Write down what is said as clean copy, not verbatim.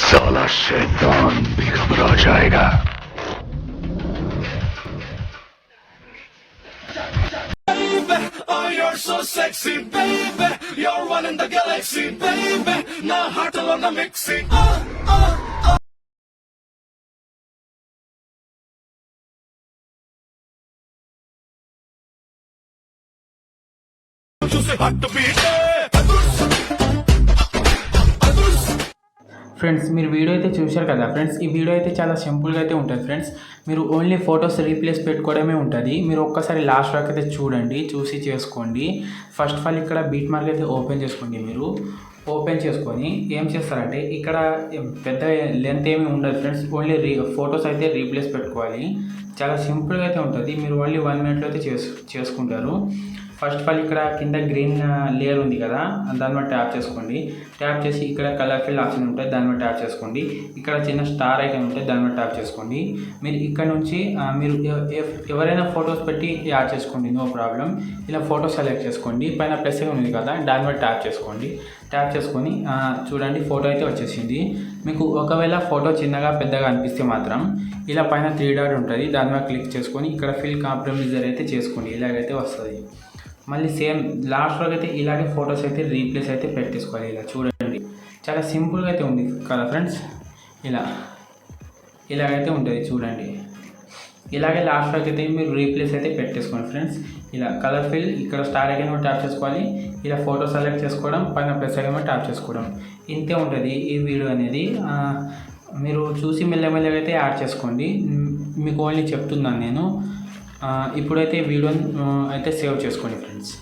साला शैतान भी घबरा जाएगा। Oh, you're so sexy, baby. You're one in the galaxy, baby. Now heart alone I'm mixing. Friends మీరు వీడియో అయితే చూశారు కదా ఫ్రెండ్స్. ఈ వీడియో అయితే చాలా సింపుల్గా అయితే ఉంటుంది ఫ్రెండ్స్. మీరు ఓన్లీ ఫొటోస్ రీప్లేస్ పెట్టుకోవడమే ఉంటుంది. మీరు ఒక్కసారి లాస్ట్ వరకు అయితే చూడండి, చూసి చేసుకోండి. ఫస్ట్ ఆఫ్ ఆల్ ఇక్కడ బీట్ మార్క్ అయితే ఓపెన్ చేసుకోండి. మీరు ఓపెన్ చేసుకొని ఏం చేస్తారంటే ఇక్కడ పెద్ద లెంత్ ఏమి ఉండదు ఫ్రెండ్స్. ఓన్లీ ఫొటోస్ అయితే రీప్లేస్ పెట్టుకోవాలి. చాలా సింపుల్గా అయితే ఉంటుంది. మీరు ఓన్లీ 1 minute అయితే చేసుకుంటారు. ఫస్ట్ ఆఫ్ ఆల్ ఇక్కడ కింద గ్రీన్ లేయర్ ఉంది కదా, దాని మీద ట్యాప్ చేసుకోండి. ట్యాప్ చేసి ఇక్కడ కలర్ ఫిల్ ఆప్షన్ ఉంటుంది, దాని మీద ట్యాప్ చేసుకోండి. ఇక్కడ చిన్న స్టార్ ఐకాన్ ఉంటుంది, దాని మీద ట్యాప్ చేసుకోండి. మీరు ఇక్కడ నుంచి మీరు ఎవరైనా ఫొటోస్ పెట్టి యాడ్ చేసుకోండి, నో ప్రాబ్లం. ఇలా ఫోటో సెలెక్ట్ చేసుకోండి. పైన ప్లస్ ఉంది కదా, దాని మీద ట్యాప్ చేసుకోండి. ట్యాప్ చేసుకొని చూడండి ఫోటో అయితే వచ్చేసింది. మీకు ఒకవేళ ఫోటో చిన్నగా పెద్దగా అనిపిస్తే మాత్రం ఇలా పైన 3 డాట్ ఉంటుంది, దాని మీద క్లిక్ చేసుకొని ఇక్కడ ఫిల్ కాంప్రమైజర్ అయితే చేసుకోండి. ఇలాగైతే వస్తుంది. మళ్ళీ సేమ్ లాస్ట్ వరకు అయితే ఇలాగే ఫొటోస్ అయితే రీప్లేస్ అయితే పెట్టేసుకోవాలి. ఇలా చూడండి చాలా సింపుల్గా అయితే ఉంది కదా ఫ్రెండ్స్. ఇలాగైతే ఉంటుంది చూడండి. ఇలాగే లాస్ట్ వరకు అయితే మీరు రీప్లేస్ అయితే పెట్టేసుకోండి ఫ్రెండ్స్. ఇలా కలర్ ఫిల్ ఇక్కడ స్టార్ ఐకాన్ మీద ట్యాప్ చేసుకోవాలి. ఇలా ఫోటో సెలెక్ట్ చేసుకోవడం, పైన ప్లస్ ఐకాన్ మీద ట్యాప్ చేసుకోవడం. ఇంతే ఉంటుంది ఈ వీడియో అనేది. మీరు చూసి మెల్లమెల్లగా అయితే యాడ్ చేసుకోండి. మీకు ఓన్లీ చెప్తున్నాను నేను. ఇప్పుడైతే వీడియోని అయితే సేవ్ చేసుకోండి ఫ్రెండ్స్.